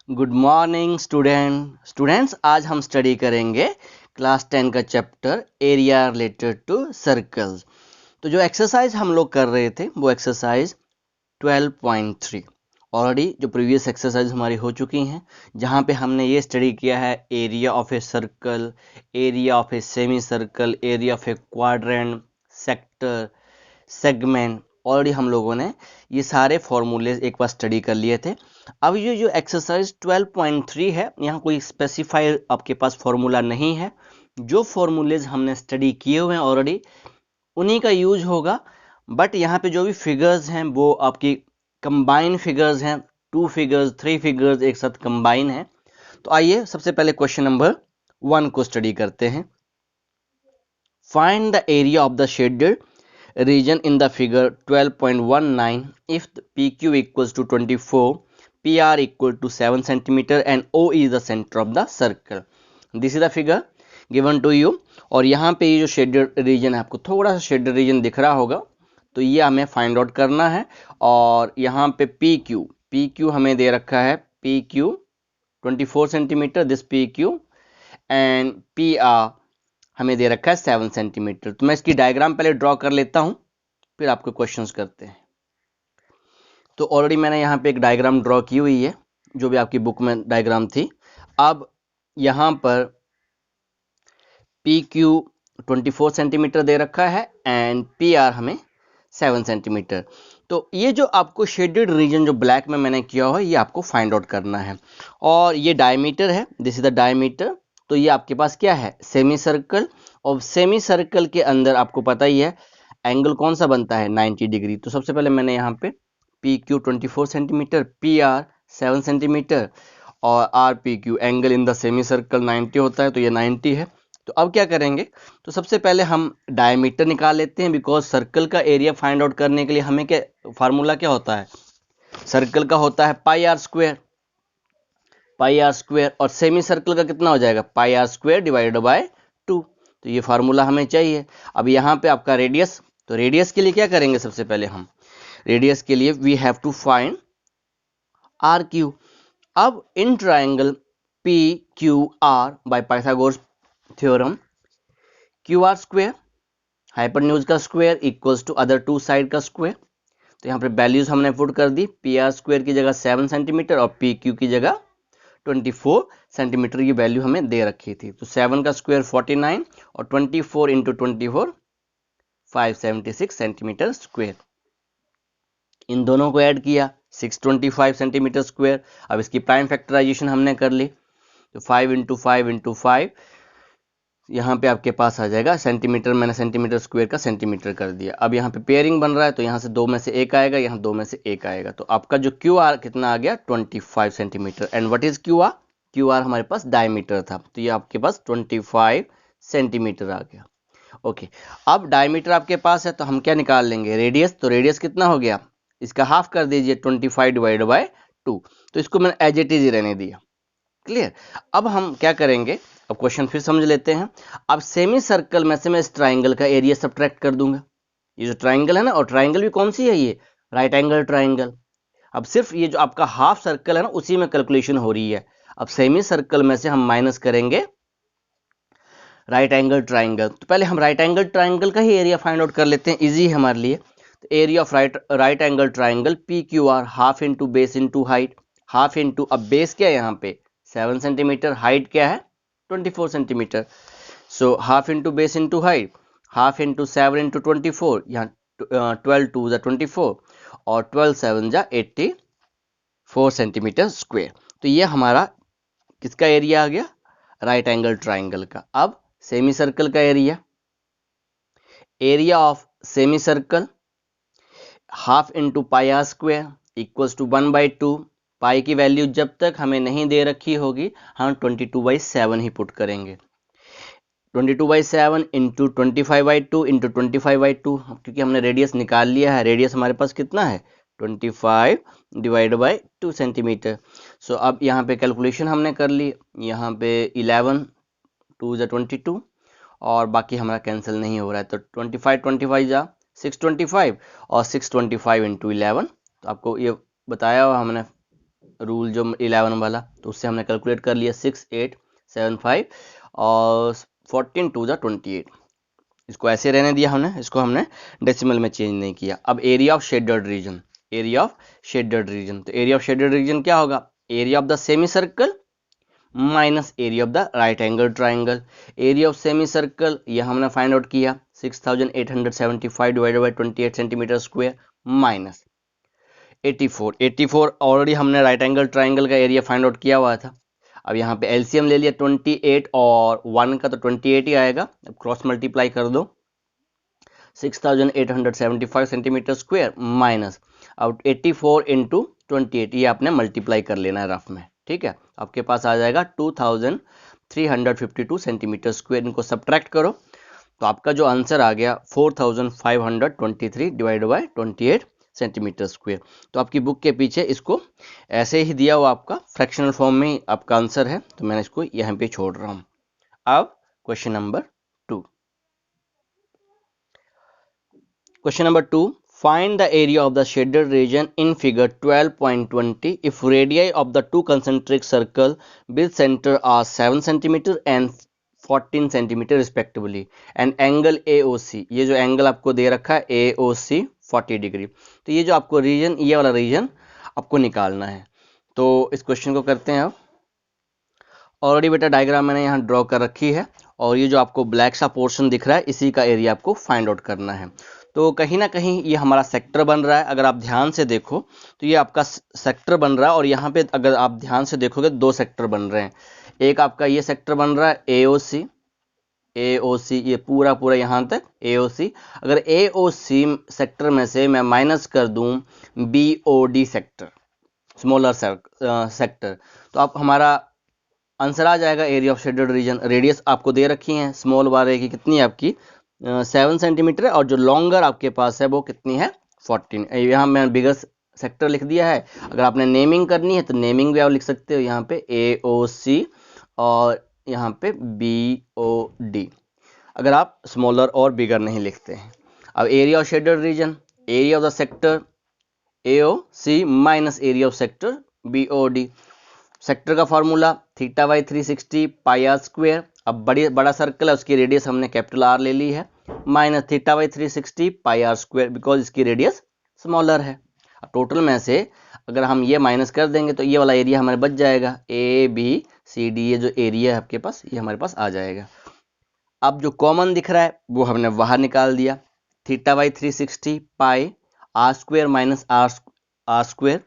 Good morning students आज हम study करेंगे क्लास 10 का chapter area related to circles. तो जो एक्सरसाइज हम लोग कर रहे थे वो एक्सरसाइज 12.3 ऑलरेडी जो प्रीवियस एक्सरसाइज हमारी हो चुकी हैं, जहाँ पे हमने ये स्टडी किया है area of a circle, area of a semi circle, area of A quadrant, sector, segment. Already हम लोगों ने ये सारे फॉर्मूले एक बार स्टडी कर लिए थे। अब ये जो एक्सरसाइज 12.3 है, यहाँ कोई स्पेसिफाइड आपके पास फॉर्मूला नहीं है। जो फॉर्मूलेज हमने स्टडी किए हुए हैं ऑलरेडी उन्हीं का यूज होगा, बट यहाँ पे जो भी फिगर्स हैं वो आपकी कंबाइन फिगर्स हैं, 2 फिगर्स 3 फिगर्स एक साथ कंबाइन है। तो आइए सबसे पहले क्वेश्चन नंबर 1 को स्टडी करते हैं। Find the area of the shaded region in the figure 12.19 if the PQ equals to 24, PR equal to 7 cm and O is the center of the circle. This is the figure given to you। और यहाँ पे ये जो shaded region है, आपको थोड़ा सा shaded region दिख रहा होगा, तो ये हमें फाइंड आउट करना है। और यहाँ पे PQ हमें दे रखा है, PQ 24 centimetre, this PQ, and PR हमें दे रखा है 7 सेंटीमीटर। तो मैं इसकी डायग्राम पहले ड्रॉ कर लेता हूं, फिर आपको क्वेश्चंस करते हैं। तो ऑलरेडी मैंने यहाँ पे एक डायग्राम ड्रॉ की हुई है, जो भी आपकी बुक में डायग्राम थी। अब यहाँ पर PQ 24 सेंटीमीटर दे रखा है एंड PR हमें 7 सेंटीमीटर। तो ये जो आपको शेडेड रीजन जो ब्लैक में मैंने किया हुआ है, ये आपको फाइंड आउट करना है। और ये डायमीटर है, दिस इज द डायमीटर। तो ये आपके पास क्या है, सेमी सर्कल। और सेमी सर्कल के अंदर आपको पता ही है एंगल कौन सा बनता है, 90 डिग्री। तो सबसे पहले मैंने यहाँ पे PQ 24 सेंटीमीटर, PR 7 सेंटीमीटर और RPQ angle in the semi circle 90 होता है, तो ये 90 है। तो अब क्या करेंगे, तो सबसे पहले हम डायमीटर निकाल लेते हैं, बिकॉज सर्कल का एरिया फाइंड आउट करने के लिए हमें क्या फार्मूला क्या होता है, सर्कल का होता है पाई आर स्क्वायर, और सेमी सर्कल का कितना हो जाएगा, पाई आर स्क्वायर डिवाइडेड बाय 2। तो ये फार्मूला हमें चाहिए। अब यहाँ पे आपका रेडियस, तो रेडियस के लिए क्या करेंगे, सबसे पहले हम रेडियस के लिए we have to find R Q. अब in triangle P Q R by Pythagoras theorem, Q R square hypotenuse का square equals to other two side का स्क्वायर। तो यहाँ पे वैल्यूज हमने पुट कर दी, पी आर स्क्वायर की जगह 7 सेंटीमीटर और पी क्यू की जगह 24 सेंटीमीटर की वैल्यू हमें दे रखी थी। तो 7 का स्क्वायर 49 और 24 इंटू 24 576 सेंटीमीटर स्क्वायर। इन दोनों को ऐड किया 625 सेंटीमीटर स्क्वायर। अब इसकी प्राइम फैक्टराइजेशन हमने कर ली, तो 5 इंटू 5 इंटू 5 यहाँ पे आपके पास आ जाएगा सेंटीमीटर, मैंने सेंटीमीटर स्क्वायर का सेंटीमीटर कर दिया। अब यहाँ पे पेयरिंग बन रहा है, तो यहाँ से 2 में से 1 आएगा, यहाँ 2 में से 1 आएगा। तो आपका जो क्यू आर कितना आ गया, 25 centimetre. And what is Q R, Q R हमारे पास डायमीटर था, तो ये आपके पास 25 सेंटीमीटर आ गया। ओके, अब डायमीटर आपके पास है, तो हम क्या निकाल लेंगे, रेडियस। तो रेडियस कितना हो गया, इसका हाफ कर दीजिए, 25 डिवाइड बाय 2। तो इसको मैंने एज इट इज ही रहने दिया। क्लियर। अब हम क्या करेंगे, अब क्वेश्चन फिर समझ लेते हैं। अब सेमी सर्कल में से मैं इस ट्राइंगल का एरिया सब्ट्रैक्ट कर दूंगा। ये जो ट्राइंगल है ना, और ट्राइंगल भी कौन सी है, ये राइट एंगल ट्राइंगल। अब सिर्फ ये जो आपका हाफ सर्कल है ना, उसी में कैलकुलेशन हो रही है। अब सेमी सर्कल में से हम माइनस करेंगे राइट एंगल ट्राइंगल। तो पहले हम राइट एंगल ट्राइंगल का ही एरिया फाइंड आउट कर लेते हैं, इजी है हमारे लिए। तो area of right angle triangle P Q are, half into base into height, half into, अब बेस क्या है यहाँ पे 7 सेंटीमीटर, हाइट क्या है 24 centimetre. So half into base into height, half into 7 into 24, यहाँ 12 2 जा 24 और 12 7 जा 84 सेंटीमीटर स्क्वायर। तो ये हमारा किसका एरिया आ गया, राइट एंगल ट्राइंगल का। अब सेमी सर्कल का area, area of semi circle half into pi r square equals to 1/2। Pi की वैल्यू जब तक हमें नहीं दे रखी होगी हम 22/7 ही पुट करेंगे। 22/7 इंटू 25/2 इंटू 25/2, क्योंकि हमने रेडियस निकाल लिया है। रेडियस हमारे पास कितना है 25 डिवाइड बाई 2 सेंटीमीटर। सो अब यहाँ पे कैलकुलेशन हमने कर ली, यहाँ पे 11 2 जा 22 और बाकी हमारा कैंसिल नहीं हो रहा है, तो 25 जा 625 और 625 इंटू 11। तो आपको ये बताया हुआ हमने रूल जो 11 वाला, तो उससे हमने कैलकुलेट कर लिया 6875 और 14 टू द 28। इसको ऐसे रहने दिया हमने, इसको हमने डेसिमल में चेंज नहीं किया। अब area of shaded region, area of shaded reason, तो एरिया ऑफ शेडेड रीजन क्या होगा, area of the semi circle minus area of the right angle triangle. Area of semi circle ये हमने फाइंड आउट किया 6875 divided by 28 centimetre square minus 84 already हमने right angle triangle का area find out किया हुआ था। अब यहाँ पे एलसीएम ले लिया 28 और 1 का, तो 28 ही आएगा। अब क्रॉस मल्टीप्लाई कर दो 6875 सेंटीमीटर स्क्वायर माइनस अब 84 इंटू 28, ये आपने मल्टीप्लाई कर लेना है रफ में, ठीक है। आपके पास आ जाएगा 2352 सेंटीमीटर स्क्वायर। इनको सब्ट्रैक्ट करो तो आपका जो आंसर आ गया 4523 डिवाइड बाय 28 सेंटीमीटर स्क्वायर। तो आपकी बुक के पीछे इसको ऐसे ही दिया हुआ आपका फ्रैक्शनल फॉर्म में आपका आंसर है, तो मैंने इसको यहाँ पे छोड़ रहा हूँ। अब question number 2, question number 2, find the area of the shaded region in figure 12.20 if radii of the two concentric circle with center are 7 cm and 14 cm respectively and angle AOC, ये जो एंगल आपको दे रखा है AOC 40 degree, तो ये जो आपको reason, ये वाला रीजन आपको निकालना है। तो इस क्वेश्चन को करते हैं। अब ऑलरेडी बेटा डायग्राम मैंने यहाँ ड्रॉ कर रखी है और ये जो आपको ब्लैक सा पोर्शन दिख रहा है इसी का एरिया आपको फाइंड आउट करना है। तो कहीं ना कहीं ये हमारा सेक्टर बन रहा है, अगर आप ध्यान से देखो तो ये आपका सेक्टर बन रहा है और यहाँ पे अगर आप ध्यान से देखोगे 2 सेक्टर बन रहे हैं। एक आपका ये सेक्टर बन रहा है AOC, ये पूरा यहाँ तक AOC। अगर AOC सेक्टर में से मैं माइनस कर दूं BOD सेक्टर, स्मॉलर सेक्टर, तो आप हमारा आंसर आ जाएगा area of shaded reason. Radius आपको दे रखी है स्मॉल वाले की कितनी है आपकी 7 सेंटीमीटर है और जो लॉन्गर आपके पास है वो कितनी है 14। यहाँ मैं बिगर सेक्टर लिख दिया है। अगर आपने नेमिंग करनी है तो नेमिंग भी आप लिख सकते हो, यहाँ पे AOC और यहाँ पे BOD, अगर आप स्मॉलर और बिगर नहीं लिखते हैं। अब area of shaded region, area of the sector AOC minus area of sector BOD। Sector का formula theta by 360 pi r square. अब बड़ा सर्कल है उसकी रेडियस हमने कैपिटल R ले ली है, minus theta by 360 pi r square because इसकी रेडियस स्मॉलर है। अब टोटल में से अगर हम ये माइनस कर देंगे तो ये वाला एरिया हमारे बच जाएगा ABCD, ये जो एरिया है आपके पास ये हमारे पास आ जाएगा। अब जो कॉमन दिख रहा है वो हमने बाहर निकाल दिया, theta by 360 pi r square minus r square.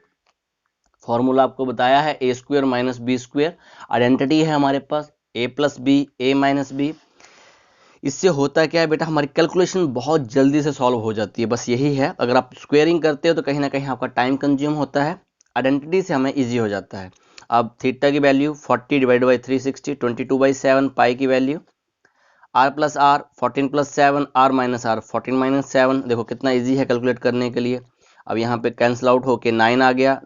Formula आपको बताया है A square minus B square. Identity है हमारे पास A plus B, A minus B। इससे होता क्या है बेटा, हमारी कैलकुलेशन बहुत जल्दी से सॉल्व हो जाती है, बस यही है। अगर आप स्क्वेयरिंग करते हो तो कहीं ना कहीं आपका टाइम कंज्यूम होता है, आइडेंटिटी से हमें इजी हो जाता है। अब थीटा की वैल्यू 40 डिवाइड बाई 360, 22/7, पाई की value R plus R 14 plus 7, R minus R 14 minus 7। देखो कितना ईजी है कैलकुलेट करने के लिए। अब यहाँ पे कैंसिल आउट होके 9 आ गया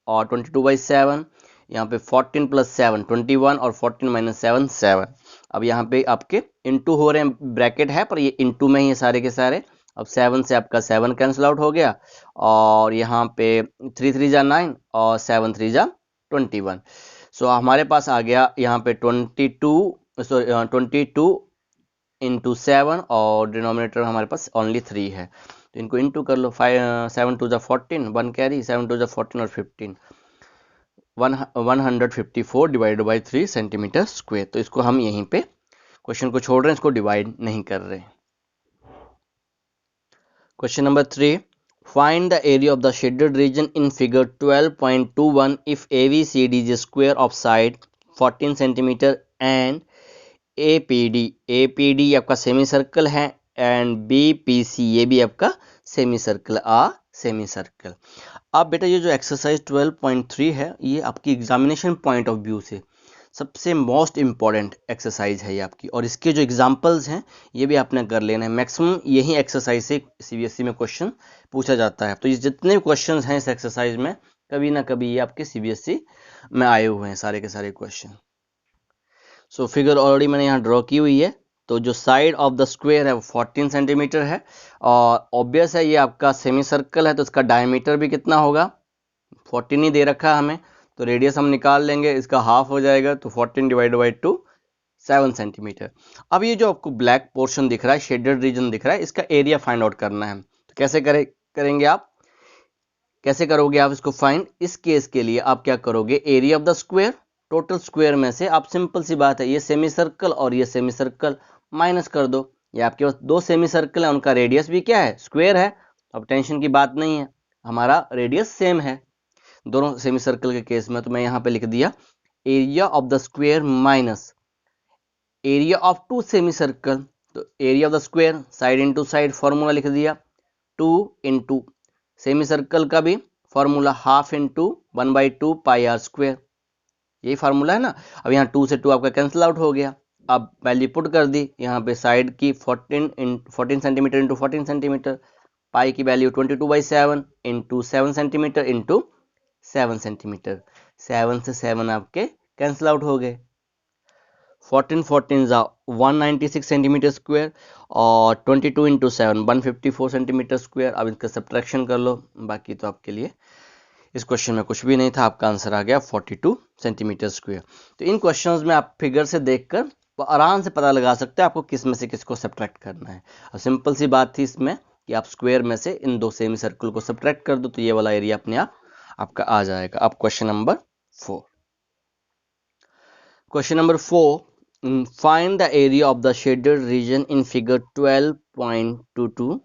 और 22/7, यहाँ पे 14 प्लस 7 21 और 14 माइनस 7 7। अब यहाँ पे आपके इंटू हो रहे हैं, ब्रैकेट है पर ये इंटू में ही है सारे के सारे। अब 7 से आपका 7 कैंसिल आउट हो गया और यहाँ पे 3 3 जा 9 और 7 3 जा 21। सो हमारे पास आ गया यहाँ पे 22 इंटू 7 और डिनोमिनेटर हमारे पास ओनली 3 है, तो इनको इंटू कर लो। 7 2 जा 14, 1 कैरी, 7 2 जा 14 और 15, 154 डिवाइड बाई 3 सेंटीमीटर स्क्वायर। तो इसको हम यहीं पे क्वेश्चन को छोड़ रहे हैं, इसको डिवाइड नहीं कर रहे। Question number 3, find the area of the shaded region in figure 12.21 if ABCD is square of side 14 centimetre and APD आपका सेमी सर्कल है एंड BPC ये भी आपका सेमी सर्कल सेमी सर्कल। अब बेटा ये जो एक्सरसाइज 12.3 है ये आपकी एग्जामिनेशन पॉइंट ऑफ व्यू से सबसे मोस्ट इम्पॉर्टेंट एक्सरसाइज है ये आपकी, और इसके जो एग्जाम्पल्स हैं ये भी आपने कर लेना है। मैक्सिमम यही एक्सरसाइज से CBSE में क्वेश्चन पूछा जाता है, तो ये जितने क्वेश्चन हैं इस एक्सरसाइज में कभी ना कभी ये आपके CBSE में आए हुए हैं सारे के सारे क्वेश्चन। सो फिगर ऑलरेडी मैंने यहाँ ड्रॉ की हुई है। तो जो साइड ऑफ द स्क्वायर है वो 14 सेंटीमीटर है और ऑब्वियस है ये आपका सेमी सर्कल है तो इसका डायमीटर भी कितना होगा 14 ही दे रखा है हमें, तो रेडियस हम निकाल लेंगे, इसका हाफ हो जाएगा, तो 14 डिवाइड बाई 2 7 सेंटीमीटर। अब ये जो आपको ब्लैक पोर्शन दिख रहा है, शेडेड रीजन दिख रहा है, इसका एरिया फाइंड आउट करना है। तो कैसे करेंगे आप, कैसे करोगे आप इसको फाइंड? इस केस के लिए आप क्या करोगे, area of the square, total square में से आप सिंपल सी बात है, ये सेमी सर्कल और ये सेमी सर्कल माइनस कर दो। ये आपके पास दो सेमी सर्कल है, उनका रेडियस भी क्या है, स्क्वायर है। अब टेंशन की बात नहीं है, हमारा रेडियस सेम है दोनों सेमी सर्कल के केस में। तो मैं यहाँ पे लिख दिया area of the square minus area of two semi circle. तो area of the square side into side formula लिख दिया, 2 इंटू सेमी सर्कल का भी formula half into 1/2 pi r square, यही फार्मूला है ना। अब यहाँ 2 से 2 आपका कैंसिल आउट हो गया। अब वैल्यू पुट कर दी यहाँ पे साइड की 14 सेंटीमीटर इंटू 14 सेंटीमीटर, पाई की value 22/7 into 7 centimetre into 7 centimetre. 7 से 7 आपके कैंसिल आउट हो गए। 14 14 196 सेंटीमीटर स्क्वायर और 22 इंटू 7 154 सेंटीमीटर स्क्वायर। अब इसका सब्ट्रैक्शन कर लो, बाकी तो आपके लिए इस क्वेश्चन में कुछ भी नहीं था, आपका आंसर आ गया 42 सेंटीमीटर स्क्वायर। तो इन क्वेश्चंस में आप फिगर से देखकर आराम से पता लगा सकते हैं आपको किस में से किसको सब्ट्रैक्ट करना है। अब सिंपल सी बात थी इसमें कि आप स्क्वायर में से इन दो सेमी सर्कल को सब्ट्रैक्ट कर दो, तो ये वाला एरिया अपने आप आपका आ जाएगा। अब question number 4, question number 4, find the area of the shaded region in figure 12.22।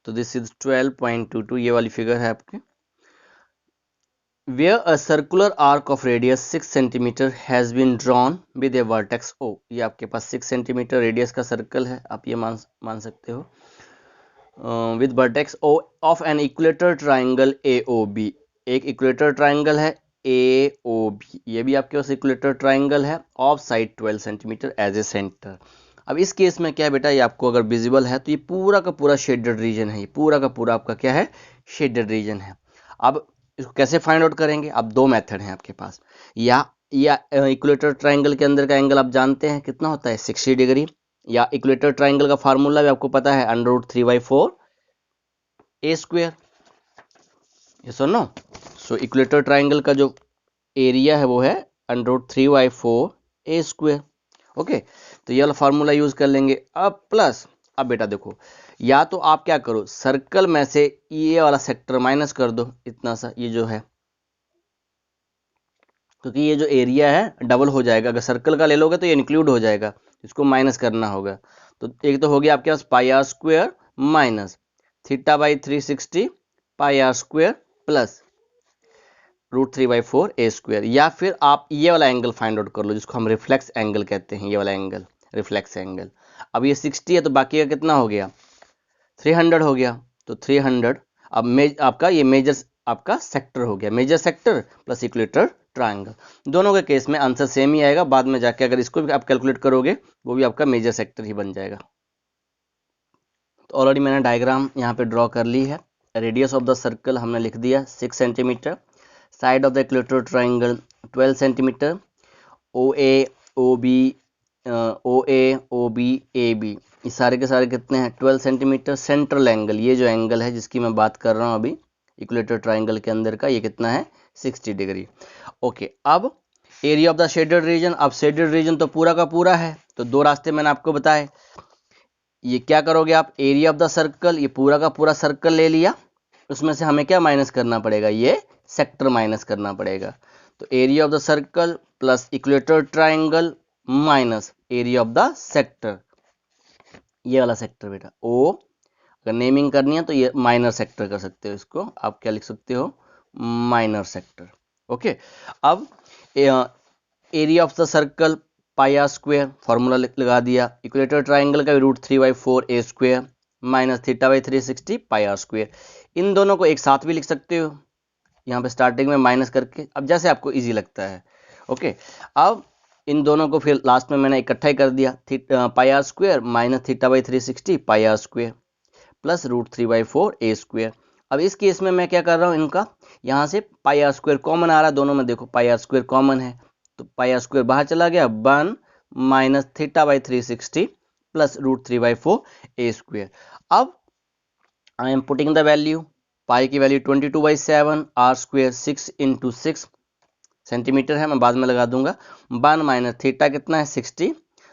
तो दिस इज 12.22, ये वाली फिगर है आपके। Where a circular arc of radius 6 cm has been drawn with a vertex O। ये आपके पास 6 सेंटीमीटर रेडियस का circle है, आप ये मान सकते हो। With vertex O of an equilateral triangle AOB, एक इक्वेटर ट्राइंगल है AOB, ये भी आपके पास इक्वेटर ट्राइंगल है, of side 12 centimetre as a centre. अब इस केस में क्या है बेटा, ये आपको अगर विजिबल है तो ये पूरा का पूरा शेडेड रीजन है, ये पूरा का पूरा आपका क्या है, शेडेड रीजन है। अब इसको कैसे फाइंड आउट करेंगे? अब दो मेथड हैं आपके पास, या इक्वेटर ट्राइंगल के अंदर का एंगल आप जानते हैं कितना होता है, 60 डिग्री, या इक्वेटर ट्राइंगल का फार्मूला भी आपको पता है, √3/4 a स्क्वायर। ये सुनो, सो इक्वेटर ट्राइंगल का जो एरिया है वो है √3/4 a स्क्वायर। ओके, तो ये वाला फार्मूला यूज कर लेंगे। अब प्लस, अब बेटा देखो, या तो आप क्या करो, सर्कल में से ये वाला सेक्टर माइनस कर दो, इतना सा ये जो है, क्योंकि ये जो एरिया है डबल हो जाएगा, अगर सर्कल का ले लोगे तो ये इंक्लूड हो जाएगा, इसको माइनस करना होगा। तो एक तो हो गया आपके पास pi r square minus θ/360 pi r square plus √3/4 a square. या फिर आप ये वाला एंगल फाइंड आउट कर लो जिसको हम रिफ्लेक्स एंगल कहते हैं, ये वाला एंगल रिफ्लेक्स एंगल। अब ये 60 है तो बाकी का कितना हो गया, 300 हो गया, तो 300। अब आपका ये मेजर आपका सेक्टर हो गया, major sector plus equilateral triangle. दोनों के केस में आंसर सेम ही आएगा, बाद में जाके अगर इसको भी आप कैलकुलेट करोगे वो भी आपका मेजर सेक्टर ही बन जाएगा। तो ऑलरेडी मैंने डायग्राम यहाँ पे ड्रॉ कर ली है। रेडियस ऑफ द सर्कल हमने लिख दिया 6 centimetre, side of the equator triangle 12 centimetre, OA OB AB, ये सारे के सारे कितने हैं, 12 सेंटीमीटर। सेंट्रल एंगल, ये जो एंगल है जिसकी मैं बात कर रहा हूँ अभी इक्वेटर ट्राइंगल के अंदर का, ये कितना है, 60 डिग्री। ओके, अब area of the shaded region. अब शेडेड रीजन तो पूरा का पूरा है, तो दो रास्ते मैंने आपको बताए। ये क्या करोगे आप, एरिया ऑफ द सर्कल, ये पूरा का पूरा सर्कल ले लिया, उसमें से हमें क्या माइनस करना पड़ेगा, ये सेक्टर माइनस करना पड़ेगा। तो area of the circle plus equilateral triangle minus area of the sector, ये वाला सेक्टर बेटा O, अगर नेमिंग करनी है तो ये माइनर सेक्टर कर सकते हो, इसको आप क्या लिख सकते हो, माइनर सेक्टर। ओके, अब area of the circle pi r square, formula लगा दिया, इक्वेटर ट्राइंगल का √3/4 a square minus θ/360 pi r square. इन दोनों को एक साथ भी लिख सकते हो, यहाँ पे स्टार्टिंग में माइनस करके, अब जैसे आपको इजी लगता है। ओके, अब इन दोनों को फिर लास्ट में मैंने इकट्ठा ही कर दिया, pi r square minus θ/360 pi r square plus √3/4 a square. अब इस केस में मैं क्या कर रहा हूँ, इनका यहाँ से पाई आर स्क्वायर कॉमन आ रहा है, दोनों में देखो पाई आर स्क्वायर कॉमन है, तो पाई आर स्क्वायर बाहर चला गया, 1 माइनस θ/360 प्लस √3/4 a स्क्वायर। अब I am putting the value, pi की value 22/7, r square 6 into 6 centimetre है, मैं बाद में लगा दूंगा। 1 माइनस थीटा कितना है 60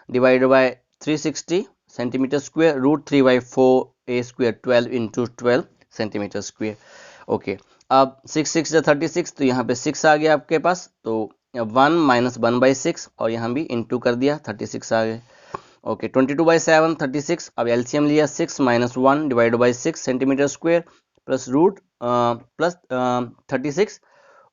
divided by 360 centimetre square, √3/4a² 12 into 12 centimetre square. Okay, अब 6 6 36, तो यहाँ पे 6 आ गया आपके पास, तो 1 माइनस 1/6 और यहाँ भी इंटू कर दिया 36 आ गए। ओके, 22/7 36, अब एलसीएम लिया 6 minus 1 divide by 6 centimetre square plus 36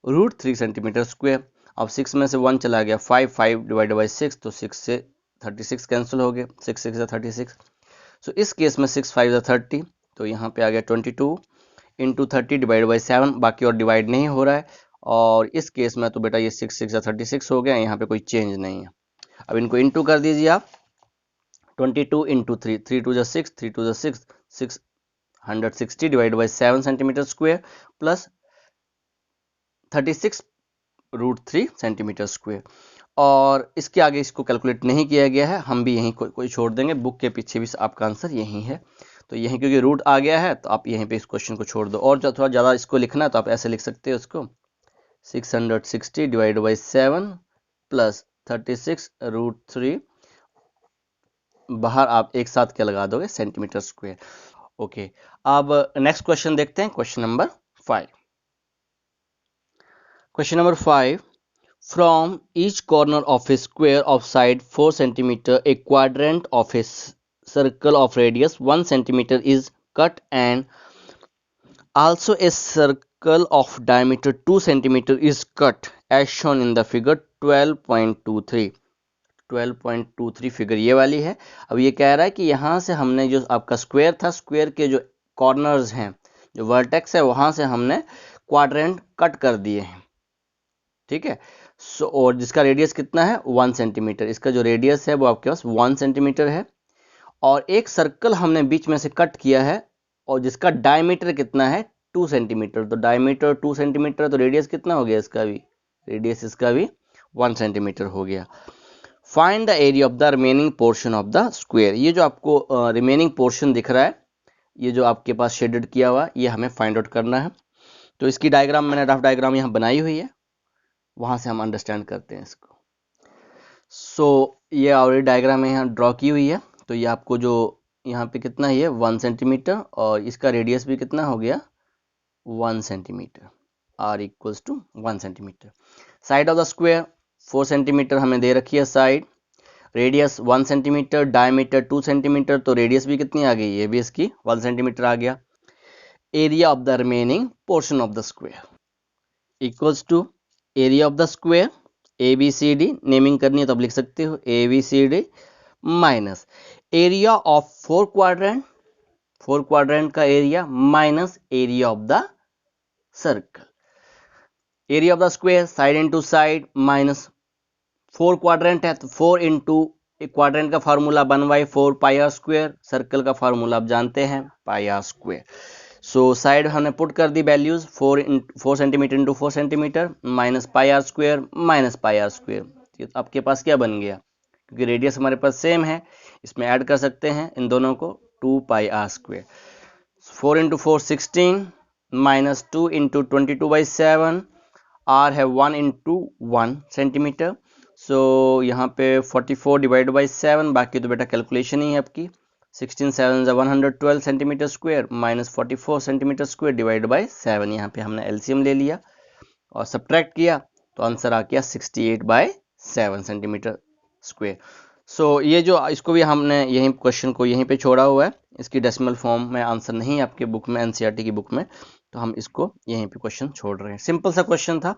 √3 centimetre square. अब 6 में से 1 चला गया 5 डिवाइड बाई 6, तो 6 से 36 कैंसिल हो गए, 6 6 36। सो इस केस में 6 5 30, तो यहाँ पे आ गया 22 इंटू 30 डिवाइड बाई 7, बाकी और डिवाइड नहीं हो रहा है। और इस केस में तो बेटा ये 6 6 36 हो गया, यहाँ पे कोई चेंज नहीं है। अब इनको इंटू कर दीजिए आप, 22 into 3, 3 2 6, 3 2 6, 660 divide by 7 centimetre square plus 36 √3 centimetre square. और इसके आगे इसको कैलकुलेट नहीं किया गया है, हम भी यहीं कोई छोड़ देंगे, बुक के पीछे भी आपका आंसर यही है। तो यहीं क्योंकि रूट आ गया है तो आप यहीं पे इस क्वेश्चन को छोड़ दो। और जो थोड़ा ज़्यादा इसको लिखना है तो आप ऐसे लिख सकते हो इसको, 660 डिवाइड बाई 7 प्लस 36 √3, बाहर आप एक साथ क्या लगा दोगे सेंटीमीटर स्क्वायर। ओके, अब नेक्स्ट क्वेश्चन देखते हैं, question number 5। Question number 5, from each corner of a square of side 4 cm, a quadrant of a circle of radius 1 cm is cut, and also a circle of diameter 2 cm is cut as shown in the figure 12.23। 12.23 figure ये वाली है। अब ये कह रहा है कि यहाँ से हमने जो आपका स्क्वायर था, स्क्वायर के जो कॉर्नर्स हैं, जो वर्टेक्स है, वहाँ से हमने क्वाड्रेंट कट कर दिए हैं। ठीक है, सो और जिसका रेडियस कितना है 1 सेंटीमीटर, इसका जो रेडियस है वो आपके पास 1 सेंटीमीटर है। और एक सर्कल हमने बीच में से कट किया है और जिसका डायमीटर कितना है 2 सेंटीमीटर। तो डायमीटर 2 सेंटीमीटर, तो रेडियस कितना हो गया इसका भी, रेडियस इसका भी 1 सेंटीमीटर हो गया। Find the area of the remaining portion of the square. ये जो आपको रिमेनिंग पोर्शन दिख रहा है, ये जो आपके पास शेडेड किया हुआ, ये हमें फाइंड आउट करना है। तो इसकी डायग्राम मैंने रफ डायग्राम यहाँ बनाई हुई है, वहां से हम अंडरस्टैंड करते हैं इसको। सो ये ऑलरेडी डायग्राम में यहाँ ड्रॉ की हुई है। तो ये आपको जो यहाँ पे कितना है 1 सेंटीमीटर, और इसका रेडियस भी कितना हो गया 1 centimetre, r equals to 1 centimetre. Side of the square 4 centimetre हमें दे रखी है side, radius 1 centimetre, diameter 2 centimetre, तो रेडियस भी कितनी आ गई, ये भी इसकी 1 सेंटीमीटर आ गया। Area of the remaining portion of the square equals to area of the square ABCD, naming करनी है तो आप लिख सकते हो ABCD minus area of 4 quadrant, 4 quadrant का area minus area of the circle. Area of the square side into side minus 4 quadrant है तो 4 इंटू क्वाड्रेंट का formula 1/4 pi r square, circle का फार्मूला आप जानते हैं पाई आर स्क्वायर। सो साइड हमने put कर दी values 4 centimetre into 4 centimetre minus pi r square minus pi r square. आपके पास क्या बन गया, क्योंकि रेडियस हमारे पास सेम है, इसमें ऐड कर सकते हैं इन दोनों को 2 pi r square. 4 into 4 16 minus 2 into 22/7, r है 1 इंटू 1 सेंटीमीटर। सो यहाँ पे 44 डिवाइड बाई 7, बाकी तो बेटा कैलकुलेशन ही है आपकी। 16 7 112 centimetre square minus 44 centimetre square divide by 7। यहाँ पे हमने एलसीएम ले लिया और सब्ट्रैक्ट किया तो आंसर आ गया 68/7 सेंटीमीटर स्क्वायर। सो ये जो इसको भी हमने यहीं क्वेश्चन को यहीं पे छोड़ा हुआ है, इसकी डेसिमल फॉर्म में आंसर नहीं है आपके बुक में, एनसीईआरटी की बुक में, तो हम इसको यहीं पे क्वेश्चन छोड़ रहे हैं। सिंपल सा क्वेश्चन था,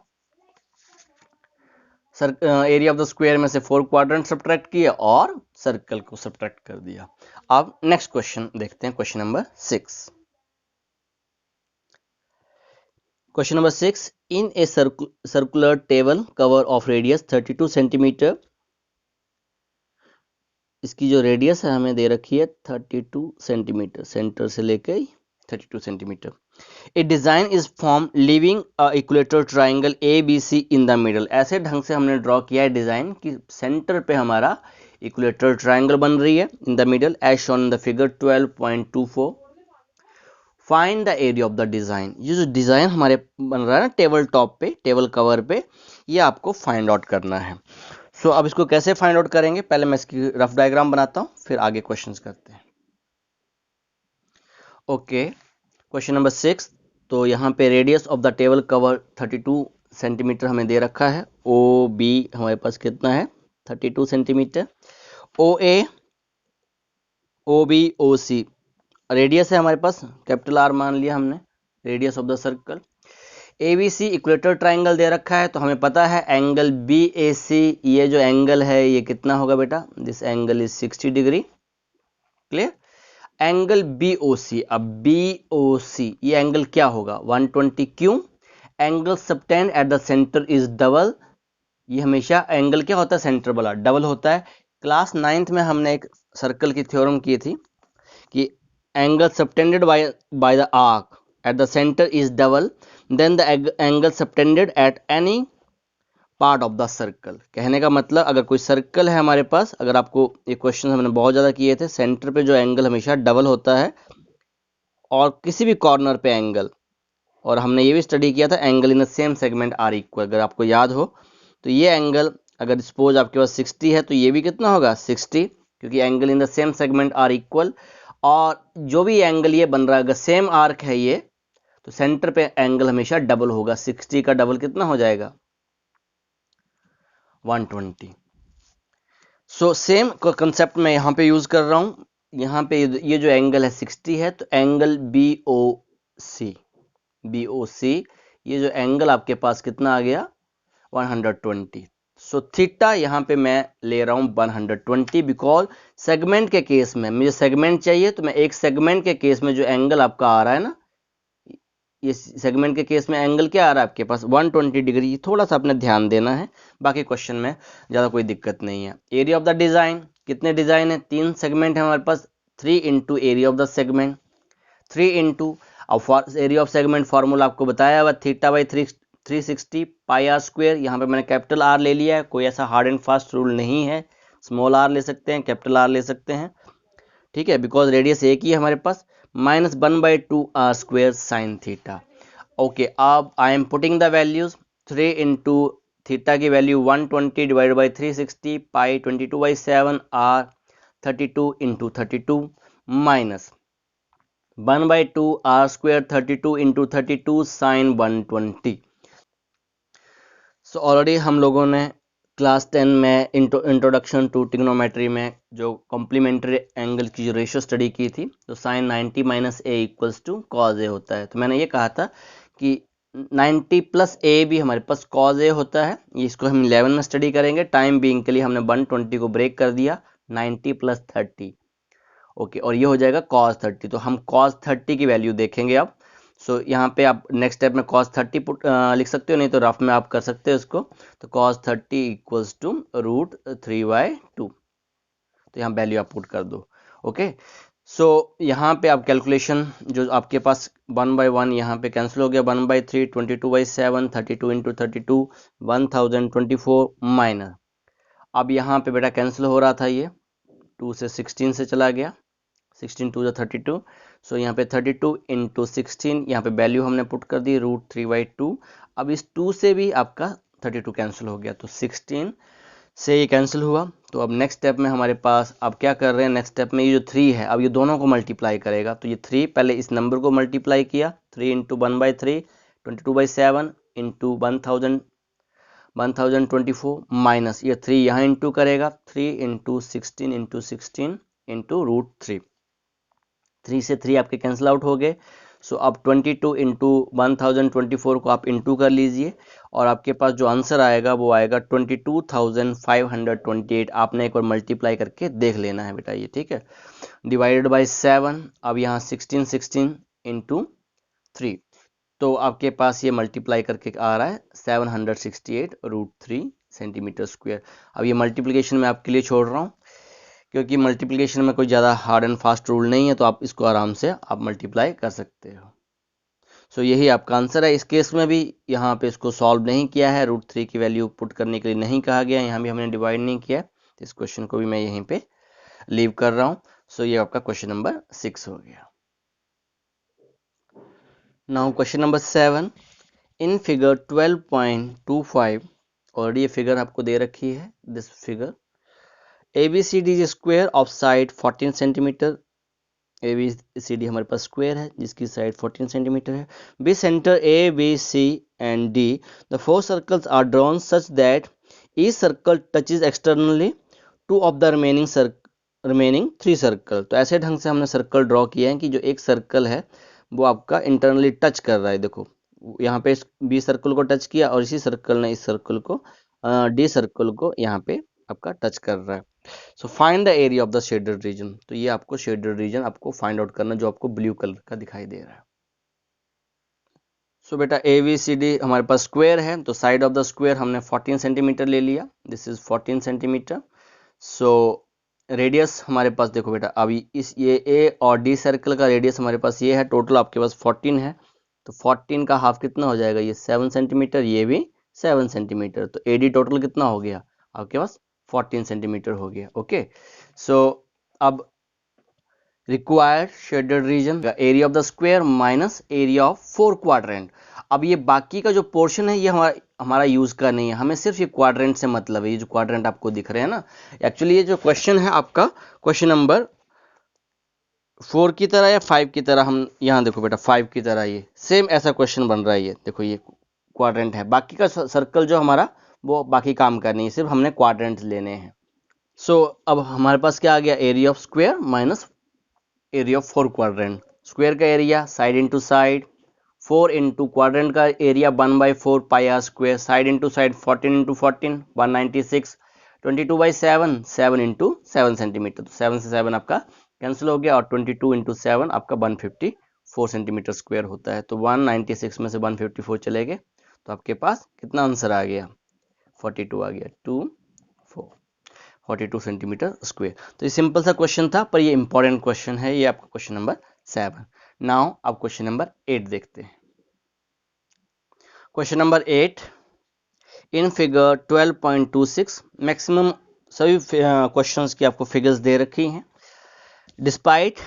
एरिया ऑफ द स्क्वायर में से 4 क्वाड्रेंट सब्ट्रैक्ट किए और सर्कल को सब्ट्रैक्ट कर दिया। अब नेक्स्ट क्वेश्चन देखते हैं, question number 6। Question number 6, in a circular table cover of radius 32 centimetre, इसकी जो रेडियस है हमें दे रखी है 32 सेंटीमीटर, सेंटर से लेकर 32 centimetre. A design is form living equator triangle ABC in the middle. ऐसे ढंग से हमने ड्रॉ किया है डिजाइन कि सेंटर पे हमारा इक्वेटर ट्राइंगल बन रही है in the middle age shown in the figure 12.24। Find the area of the design. ये जो डिजाइन हमारे बन रहा है ना टेबल टॉप पे, टेबल कवर पे, ये आपको फाइंड आउट करना है। सो अब इसको कैसे फाइंड आउट करेंगे, पहले मैं इसकी रफ डायग्राम बनाता हूँ, फिर आगे क्वेश्चंस करते हैं। Okay, question number 6। तो यहाँ पे radius of the table cover 32 centimetre हमें दे रखा है। ओ बी हमारे पास कितना है, 32 centimetre. O A, O B, O C radius है हमारे पास, कैपिटल आर मान लिया हमने, radius of the circle. A B C equilateral triangle दे रखा है, तो हमें पता है एंगल बी ए सी, ये जो एंगल है ये कितना होगा बेटा, this angle is 60 degree. Clear. Angle B O C, अब बी ओ सी ये एंगल क्या होगा, 120। क्यों, angle subtend eight the centre is double. ये हमेशा एंगल क्या होता है, सेंटर वाला डबल होता है। क्लास 9th में हमने एक सर्कल की थ्योरम की थी कि angle subtended by the arc at the centre is double, then the angle subtended at any part of the circle. कहने का मतलब अगर कोई सर्कल है हमारे पास, अगर आपको ये क्वेश्चन हमने बहुत ज़्यादा किए थे, सेंटर पे जो एंगल हमेशा डबल होता है और किसी भी कॉर्नर पे एंगल, और हमने ये भी स्टडी किया था angle in the same segment are equal, अगर आपको याद हो तो ये एंगल अगर सपोज आपके पास 60 है तो ये भी कितना होगा 60, क्योंकि angle in the same segment are equal. और जो भी एंगल ये बन रहा है अगर सेम आर्क है ये, तो सेंटर पे एंगल हमेशा डबल होगा। 60 का डबल कितना हो जाएगा, 120। सो सेम कंसेप्ट मैं यहाँ पे यूज कर रहा हूँ। यहाँ पे ये जो एंगल है 60 है, तो एंगल बी ओ सी, बी ओ सी ये जो एंगल आपके पास कितना आ गया 120। सो थीटा यहाँ पे मैं ले रहा हूँ 120, बिकॉज सेगमेंट के केस में मुझे सेगमेंट चाहिए, तो मैं एक सेगमेंट के केस में जो एंगल आपका आ रहा है ना, ये सेगमेंट के केस में एंगल क्या आ रहा है आपके पास 120 डिग्री। थोड़ा सा आपने ध्यान देना है, बाकी क्वेश्चन में ज़्यादा कोई दिक्कत नहीं है। एरिया ऑफ द डिज़ाइन, कितने डिज़ाइन है, 3 सेगमेंट है हमारे पास, 3 into area of the segment, 3 into अब एरिया ऑफ सेगमेंट फार्मूला आपको बताया हुआ theta by 360 pi r square. यहाँ पे मैंने कैपिटल आर ले लिया है, कोई ऐसा हार्ड एंड फास्ट रूल नहीं है, स्मॉल आर ले सकते हैं, कैपिटल आर ले सकते हैं, ठीक है, बिकॉज रेडियस एक ही है हमारे पास। -1/2 r square sine theta. Okay, अब I am putting the values, 3 into theta की value 120 divide by 360 pi 22/7 r 32 into 32 minus 1/2 r square 32 into 32 sine 120। So already हम लोगों ने क्लास 10 में इंट्रोडक्शन टू ट्रिग्नोमेट्री में जो कॉम्प्लीमेंट्री एंगल की जो रेशियो स्टडी की थी, तो sine 90 minus A equals to cos A होता है। तो मैंने ये कहा था कि 90 प्लस ए भी हमारे पास कॉज ए होता है। इसको हम 11 में स्टडी करेंगे, टाइम बीइंग के लिए हमने 120 को ब्रेक कर दिया, 90 प्लस 30। ओके, और ये हो जाएगा cos 30। तो हम cos 30 की वैल्यू देखेंगे अब। सो यहाँ पे आप नेक्स्ट स्टेप में cos 30 लिख सकते हो, नहीं तो रफ में आप कर सकते हो इसको। तो cos 30 इक्वल्स टू √3/2। तो यहाँ वैल्यू आप पुट कर दो। ओके, सो यहाँ पे आप कैलकुलेशन जो आपके पास 1/1 यहाँ पे कैंसिल हो गया, 1/3 22/7 32 इंटू 32 1024 माइनस, अब यहाँ पे बेटा कैंसिल हो रहा था, ये 2 से 16 से चला गया, 16 2 32। सो यहाँ पे 32 इंटू 16, यहाँ पे वैल्यू हमने पुट कर दी √3/2। अब इस 2 से भी आपका 32 कैंसिल हो गया, तो 16 से ये कैंसिल हुआ। तो अब नेक्स्ट स्टेप में हमारे पास अब क्या कर रहे हैं, नेक्स्ट स्टेप में ये जो 3 है अब ये दोनों को मल्टीप्लाई करेगा। तो ये 3 पहले इस नंबर को मल्टीप्लाई किया, 3 इंटू 1/3 22/7 इंटू 1024 माइनस ये 3 यहाँ इंटू करेगा, 3 इंटू 16 इंटू 16 इंटू √3, 3 से 3 आपके कैंसिल आउट हो गए। सो अब 22 इंटू 1024 को आप इंटू कर लीजिए, और आपके पास जो आंसर आएगा वो आएगा 22,528। आपने एक बार मल्टीप्लाई करके देख लेना है बेटा ये, ठीक है, डिवाइडेड बाय 7। अब यहाँ 16 इंटू 3, तो आपके पास ये मल्टीप्लाई करके आ रहा है 768 √3 सेंटीमीटर स्क्वायर। अब ये मल्टीप्लिकेशन में आपके लिए छोड़ रहा हूँ, क्योंकि मल्टीप्लिकेशन में कोई ज़्यादा हार्ड एंड फास्ट रूल नहीं है, तो आप इसको आराम से आप मल्टीप्लाई कर सकते हो। सो यही आपका आंसर है। इस केस में भी यहाँ पे इसको सॉल्व नहीं किया है, √3 की वैल्यू पुट करने के लिए नहीं कहा गया, यहाँ भी हमने डिवाइड नहीं किया, तो इस क्वेश्चन को भी मैं यहीं पे लीव कर रहा हूँ। सो ये आपका क्वेश्चन नंबर 6 हो गया। Now question number 7, in figure 12.25 already ये फिगर आपको दे रखी है, this figure ABCD is square of side 14 centimetre. ABCD हमारे पास स्क्वायर है जिसकी साइड 14 सेंटीमीटर है। Be centre ABC and D, the four circles are drawn such that each circle touches externally two of the remaining three circle। तो ऐसे ढंग से हमने सर्कल ड्रॉ किया है कि जो एक सर्कल है वो आपका इंटरनली टच कर रहा है। देखो यहाँ पे बी सर्कल को टच किया और इसी सर्कल ने इस सर्कल को डी सर्कल को यहाँ पे आपका टच कर रहा है। So find the area of the shaded region. तो ये आपको शेडेड रीजन आपको फाइंड आउट करना जो आपको ब्लू कलर का दिखाई दे रहा है। सो बेटा ABCD हमारे पास स्क्वायर है तो साइड ऑफ द स्क्वायर हमने 14 सेंटीमीटर ले लिया, this is 14 centimetre. So radius हमारे पास देखो बेटा, अभी इस ये A और D सर्कल का रेडियस हमारे पास ये है, टोटल आपके पास 14 है तो 14 का हाफ कितना हो जाएगा, ये 7 सेंटीमीटर, ये भी 7 सेंटीमीटर, तो AD टोटल कितना हो गया आपके पास 14 सेंटीमीटर हो गया। ओके, सो अब रिक्वायर्ड शेडेड रीजन का area of the square minus area of 4 quadrant. अब ये बाकी का जो पोर्शन है ये हमारा यूज का नहीं है, हमें सिर्फ ये क्वाड्रेंट से मतलब है। ये जो क्वाड्रेंट आपको दिख रहे हैं ना, एक्चुअली ये जो क्वेश्चन है आपका क्वेश्चन नंबर 4 की तरह या 5 की तरह, हम यहाँ देखो बेटा 5 की तरह ये सेम ऐसा क्वेश्चन बन रहा है। ये देखो ये क्वाड्रेंट है, बाकी का सर्कल जो हमारा वो बाकी काम का नहीं है, सिर्फ हमने क्वाड्रेंट लेने हैं। सो अब हमारे पास क्या आ गया, area of square minus area of 4 quadrant. Square का area side into side, 4 into quadrant का area 1/4 pi r square, side into side 14 into 14 196, 22/7 7 into 7 centimetre, तो 7 से 7 आपका कैंसिल हो गया और 22 इंटू 7 आपका 154 सेंटीमीटर स्क्वायर होता है। तो 196 में से 154 चले गए तो आपके पास कितना आंसर आ गया, 42 आ गया, 42 सेंटीमीटर स्क्वायर। तो ये सिंपल सा क्वेश्चन था पर ये इंपॉर्टेंट क्वेश्चन है, ये आपका क्वेश्चन नंबर 7। नाउ आप क्वेश्चन नंबर 8 देखते हैं। Question number 8, in figure 12.26 maximum सभी क्वेश्चंस की आपको फिगर्स दे रखी हैं। Despite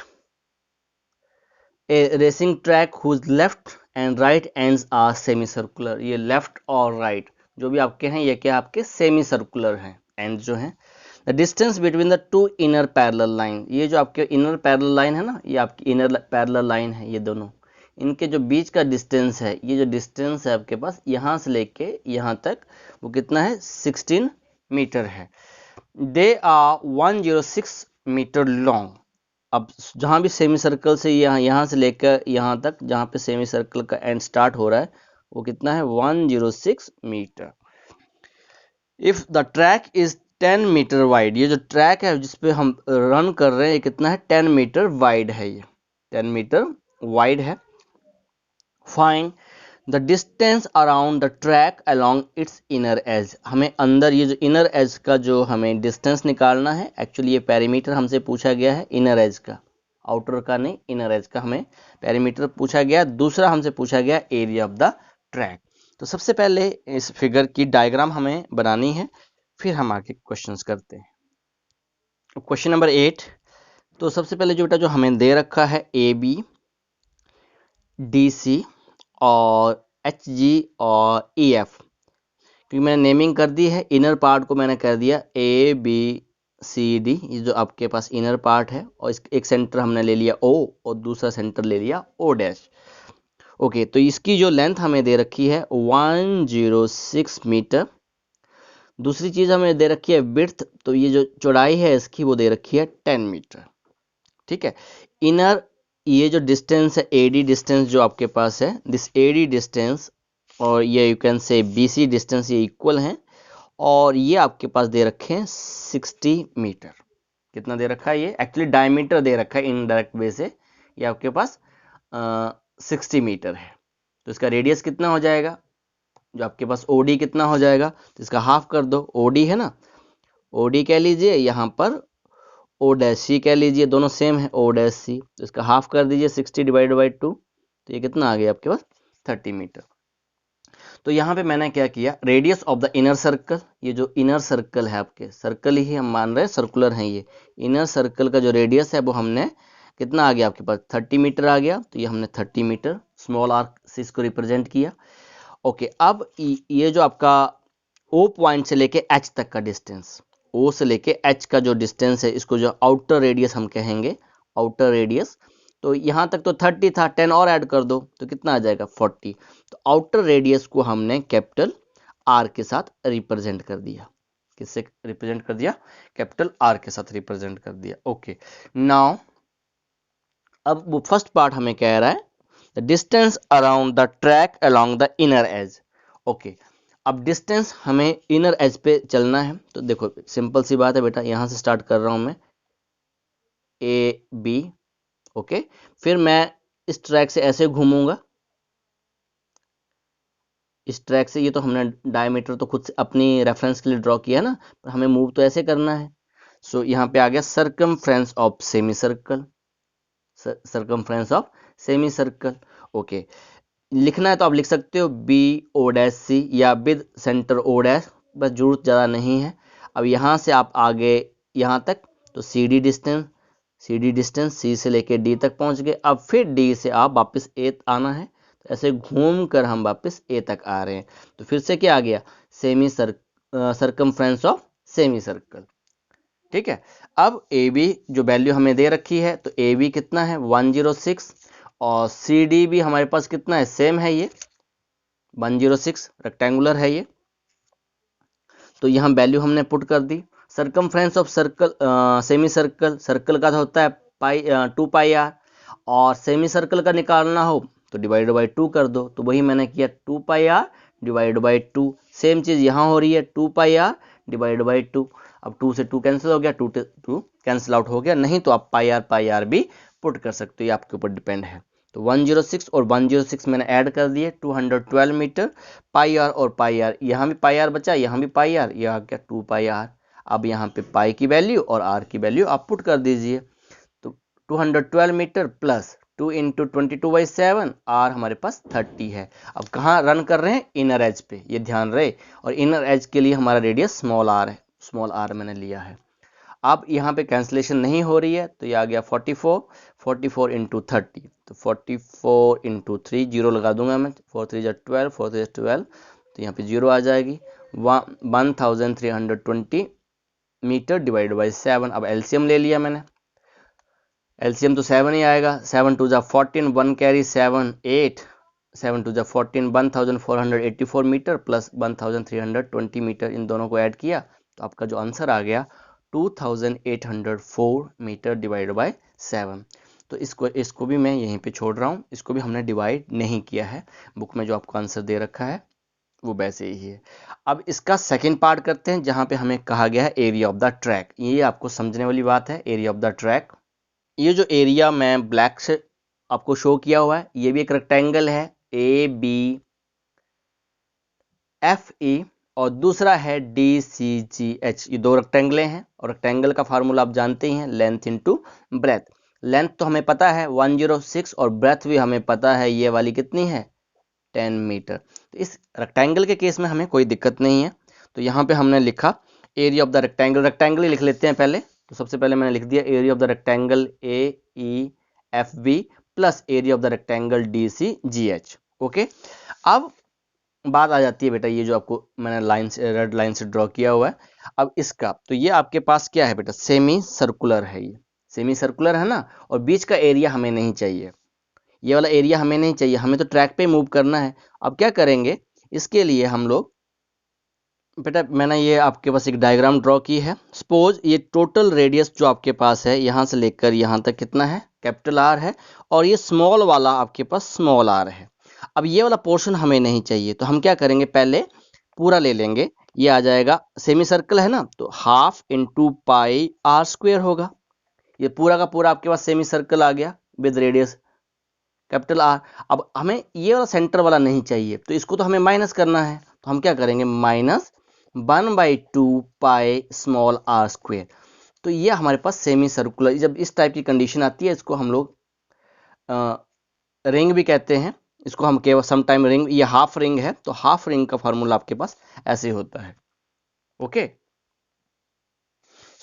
a racing track whose left and right ends are semi circular. ये लेफ्ट और राइट जो भी आपके हैं ये क्या आपके सेमी सर्कुलर हैं, एंड जो हैं। The distance between the two inner parallel line, ये जो आपके इनर पैरेलल लाइन है ना, ये आपकी इनर पैरेलल लाइन है, ये दोनों इनके जो बीच का डिस्टेंस है, ये जो डिस्टेंस है आपके पास यहाँ से लेके यहाँ तक वो कितना है 16 मीटर है। They are 106 metre long. अब जहाँ भी सेमी सर्कल से यहाँ से लेकर यहाँ तक जहाँ पे सेमी सर्कल का एंड स्टार्ट हो रहा है वो कितना है 106 metre. If the track is 10 metre wide, ये जो ट्रैक है जिसपे हम रन कर रहे हैं ये कितना है 10 मीटर वाइड है, ये 10 मीटर वाइड है। Find the distance around the track along it's inner as. हमें अंदर ये जो इनर एज का जो हमें डिस्टेंस निकालना है, एक्चुअली ये पेरीमीटर हमसे पूछा गया है इनर एज का, आउटर का नहीं, इनर एज का हमें पेरीमीटर पूछा गया। दूसरा हमसे पूछा गया एरिया ऑफ द ट्रैक। तो सबसे पहले इस फिगर की डायग्राम हमें बनानी है, फिर हम आगे क्वेश्चंस करते हैं। क्वेश्चन नंबर 8, तो सबसे पहले जो बेटा जो हमें दे रखा है AB DC और HG और EF, क्योंकि मैंने नेमिंग कर दी है, इनर पार्ट को मैंने कर दिया ABCD, ये जो आपके पास इनर पार्ट है, और एक सेंटर हमने ले लिया O और दूसरा सेंटर ले लिया O डैश। ओके, तो इसकी जो लेंथ हमें दे रखी है 106 मीटर। दूसरी चीज हमें दे रखी है विड्थ, तो ये जो चौड़ाई है इसकी वो दे रखी है 10 मीटर। ठीक है, इनर ये जो डिस्टेंस है AD डिस्टेंस जो आपके पास है, दिस AD डिस्टेंस और ये you can say BC distance ये इक्वल हैं, और ये आपके पास दे रखे हैं 60 मीटर। कितना दे रखा है, ये एक्चुअली डायमीटर दे रखा है इनडायरेक्ट वे से, ये आपके पास 60 मीटर है। तो इसका रेडियस कितना हो जाएगा, जो आपके पास OD कितना हो जाएगा, तो इसका हाफ कर दो, OD है ना, OD कह लीजिए, यहाँ पर O डैश C कह लीजिए, दोनों सेम है O डैश C, तो इसका हाफ कर दीजिए 60 डिवाइड बाई 2, तो ये कितना आ गया आपके पास 30 मीटर। तो यहाँ पे मैंने क्या किया, radius of the inner circle, ये जो इनर सर्कल है आपके, सर्कल ही हम मान रहे हैं, सर्कुलर है ये, इनर सर्कल का जो रेडियस है वो हमने कितना आ गया आपके पास 30 मीटर आ गया, तो ये हमने 30 मीटर स्मॉल आर से इसको रिप्रेजेंट किया। ओके, अब ये जो आपका ओ पॉइंट से लेके एच तक का डिस्टेंस, ओ से लेके एच का जो डिस्टेंस है, इसको जो आउटर रेडियस हम कहेंगे, आउटर रेडियस। तो यहाँ तक तो 30 था, 10 और ऐड कर दो तो कितना आ जाएगा 40। तो आउटर रेडियस को हमने कैपिटल आर के साथ रिप्रेजेंट कर दिया। किससे रिप्रेजेंट कर दिया? कैपिटल आर के साथ रिप्रेजेंट कर दिया। ओके, नाउ अब वो फर्स्ट पार्ट हमें कह रहा है the distance around the track along the inner as. Okay, अब डिस्टेंस हमें इनर एज पे चलना है। तो देखो सिंपल सी बात है बेटा, यहां से स्टार्ट कर रहा हूं मैं ए बी। ओके, फिर मैं इस ट्रैक से ऐसे घूमूंगा, इस ट्रैक से। ये तो हमने डायमीटर तो खुद से अपनी रेफरेंस के लिए ड्रॉ किया है ना, पर हमें मूव तो ऐसे करना है। सो यहाँ पे आ गया circumference of semi circle, circumference of semi circle. Okay, लिखना है तो आप लिख सकते हो बी ओ डैश सी या विद सेंटर ओ डैश, बस जरूरत ज़्यादा नहीं है। अब यहाँ से आप आगे यहाँ तक तो सी डी डिस्टेंस, सी से लेके डी तक पहुँच गए। अब फिर डी से आप वापस ए आना है, तो ऐसे घूम कर हम वापस ए तक आ रहे हैं। तो फिर से क्या आ गया? Semi circumference of semi circle. ठीक है, अब ए बी जो वैल्यू हमें दे रखी है, तो ए बी कितना है 106, और सी डी भी हमारे पास कितना है, सेम है ये 106, रेक्टेंगुलर है ये। तो यहाँ वैल्यू हमने पुट कर दी। Circumference of circle, semi circle, circle का होता है पाई 2 पाई आर, और सेमी सर्कल का निकालना हो तो डिवाइड बाई 2 कर दो। तो वही मैंने किया 2 pi are divide by 2। Same चीज़ यहाँ हो रही है 2 पाई आर डिवाइड बाई 2। अब 2 से 2 कैंसिल हो गया, 2 कैंसिल आउट हो गया, नहीं तो आप पाई आर भी पुट कर सकते हो, ये आपके ऊपर डिपेंड है। तो 106 और 106 मैंने ऐड कर दिए, 212 मीटर। पाई आर और पाई आर, यहाँ भी पाई आर बचा, यहाँ भी पाई आर, यह आ गया 2 पाई आर। अब यहाँ पे पाई की वैल्यू और आर की वैल्यू आप पुट कर दीजिए। तो 212 मीटर प्लस 2 इंटू 22/7, आर हमारे पास 30 है। अब कहाँ रन कर रहे हैं? इनर एज पे, ये ध्यान रहे। और इनर एज के लिए हमारा रेडियस स्मॉल आर है, स्मॉल आर मैंने लिया है। अब यहाँ पे कैंसिलेशन नहीं हो रही है, तो ये आ गया 44 इंटू 30। तो 44 इंटू 3, जीरो लगा दूंगा मैं, 4 3 12, 4 3 12, तो यहाँ पे जीरो आ जाएगी। 1320 मीटर डिवाइड बाई 7। अब एलसीएम ले लिया मैंने, एलसीएम तो 7 ही आएगा। 7 2 14, 1 कैरी 7 8, 7 2 14, 1484 मीटर प्लस 1320 मीटर, इन दोनों को ऐड किया तो आपका जो आंसर आ गया 2804 मीटर डिवाइड बाय 7। तो इसको भी मैं यहीं पे छोड़ रहा हूँ, इसको भी हमने डिवाइड नहीं किया है, बुक में जो आपको आंसर दे रखा है वो वैसे ही है। अब इसका सेकंड पार्ट करते हैं, जहाँ पे हमें कहा गया है एरिया ऑफ द ट्रैक। ये आपको समझने वाली बात है, एरिया ऑफ द ट्रैक। ये जो एरिया मैं ब्लैक से आपको शो किया हुआ है, ये भी एक रेक्टेंगल है ABFE, और दूसरा है DCGH। ये दो रेक्टेंगलें हैं, और रेक्टेंगल का फार्मूला आप जानते ही हैं, लेंथ इनटू ब्रेथ। लेंथ तो हमें पता है 106, और ब्रेथ भी हमें पता है, ये वाली कितनी है 10 मीटर। तो इस रेक्टेंगल के केस में हमें कोई दिक्कत नहीं है। तो यहाँ पे हमने लिखा area of the rectangle, rectangle ही लिख लेते हैं पहले। तो सबसे पहले मैंने लिख दिया area of the rectangle AEFB plus area of the rectangle DCGH। Okay, अब बात आ जाती है बेटा, ये जो आपको मैंने लाइन से, रेड लाइन से ड्रॉ किया हुआ है, अब इसका तो ये आपके पास क्या है बेटा, सेमी सर्कुलर है। ये सेमी सर्कुलर है ना, और बीच का एरिया हमें नहीं चाहिए, ये वाला एरिया हमें नहीं चाहिए, हमें तो ट्रैक पे मूव करना है। अब क्या करेंगे इसके लिए हम लोग, बेटा मैंने ये आपके पास एक डायग्राम ड्रॉ की है। सपोज ये टोटल रेडियस जो आपके पास है, यहाँ से लेकर यहाँ तक कितना है, कैपिटल आर है, और ये स्मॉल वाला आपके पास स्मॉल आर है। अब ये वाला पोर्शन हमें नहीं चाहिए, तो हम क्या करेंगे, पहले पूरा ले लेंगे। ये आ जाएगा, सेमी सर्कल है ना, तो half into pi r square होगा। ये पूरा का पूरा आपके पास सेमी सर्कल आ गया विद रेडियस कैपिटल आर। अब हमें ये वाला सेंटर वाला नहीं चाहिए, तो इसको तो हमें माइनस करना है। तो हम क्या करेंगे, -1/2 पाई स्मॉल आर स्क्वेयर। तो ये हमारे पास सेमी सर्कुलर, जब इस टाइप की कंडीशन आती है, इसको हम लोग रिंग भी कहते हैं। इसको हम केवल समटाइम रिंग, ये हाफ रिंग है, तो हाफ रिंग का फॉर्मूला आपके पास ऐसे होता है। ओके,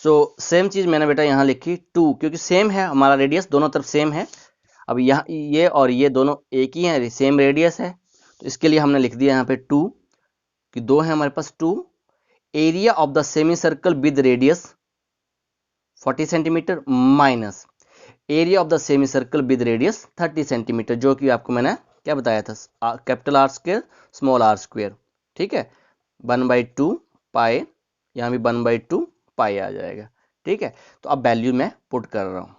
सो सेम चीज मैंने बेटा यहाँ लिखी 2, क्योंकि सेम है हमारा रेडियस, दोनों तरफ सेम है। अब यहाँ ये और ये दोनों एक ही हैं, सेम रेडियस है, तो इसके लिए हमने लिख दिया यहाँ पे 2, कि 2 है हमारे पास 2, area of the semi circle with radius 40 centimetre minus area of the semi circle with radius 30 centimetre, जो कि आपको मैंने क्या बताया था, capital r square small r square, ठीक है, 1/2 पाई, यहाँ भी 1/2 पाई आ जाएगा, ठीक है। तो अब वैल्यू मैं पुट कर रहा हूँ।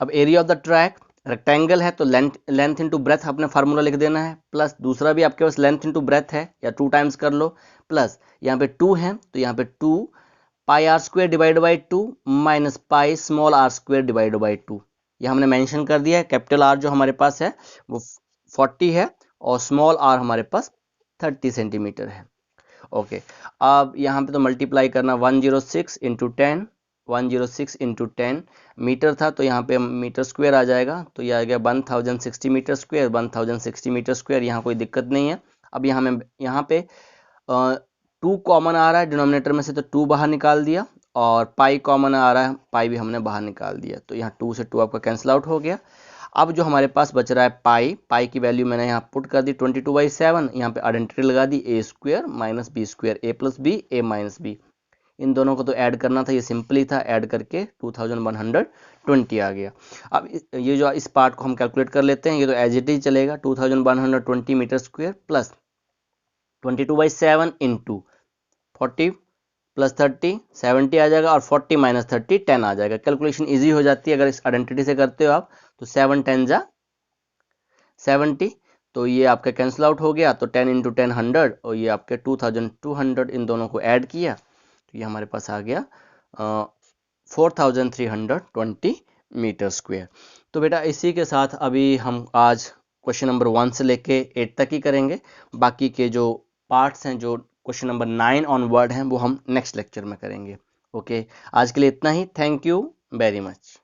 अब area of the track, rectangle है तो लेंथ इनटू ब्रेथ अपने फार्मूला लिख देना है, प्लस दूसरा भी आपके पास लेंथ इनटू ब्रेथ है या 2 टाइम्स कर लो, प्लस यहाँ पे 2 है तो यहाँ पे 2 pi r square divide by 2 minus pi small r square divide by 2। ये हमने मेंशन कर दिया है। कैपिटल आर जो हमारे पास है वो 40 है और स्मॉल आर हमारे पास 30 सेंटीमीटर है। ओके, अब यहाँ पे तो मल्टीप्लाई करना 106 इंटू 10, 106 इंटू 10 मीटर था तो यहाँ पे मीटर स्क्वायर आ जाएगा, तो ये आ गया 1060 मीटर स्क्वायर, 1060 मीटर स्क्वायर, यहाँ कोई दिक्कत नहीं है। अब यहाँ पे 2 कॉमन आ रहा है डिनोमिनेटर में से तो 2 बाहर निकाल दिया, और पाई कॉमन आ रहा है, पाई भी हमने बाहर निकाल दिया, तो यहाँ 2 से 2 आपका कैंसिल आउट हो गया। अब जो हमारे पास बच रहा है पाई की वैल्यू मैंने यहाँ पुट कर दी 22/7, यहाँ पे आइडेंटिटी लगा दी a square minus B square, a plus B a minus B, इन दोनों को तो ऐड करना था, ये सिंपली था, ऐड करके 2120 आ गया। अब ये जो इस पार्ट को हम कैलकुलेट कर लेते हैं, ये तो एज इट इज चलेगा, 2120 metre square plus 22/7 into 40 plus 30 70 आ जाएगा, और 40 माइनस 30 10 आ जाएगा। कैलकुलेशन इजी हो जाती है अगर इस आइडेंटिटी से करते हो आप, तो 7 10 जा 70, तो ये आपका कैंसिल आउट हो गया, तो 10 इंटू 10 100, और ये आपके 2200, इन दोनों को ऐड किया तो ये हमारे पास आ गया 4320 मीटर स्क्वायर। तो बेटा इसी के साथ अभी हम आज क्वेश्चन नंबर 1 से लेके 8 तक ही करेंगे, बाकी के जो पार्ट्स हैं, जो क्वेश्चन नंबर 9 ऑनवर्ड हैं, वो हम नेक्स्ट लेक्चर में करेंगे। ओके, आज के लिए इतना ही। Thank you very much.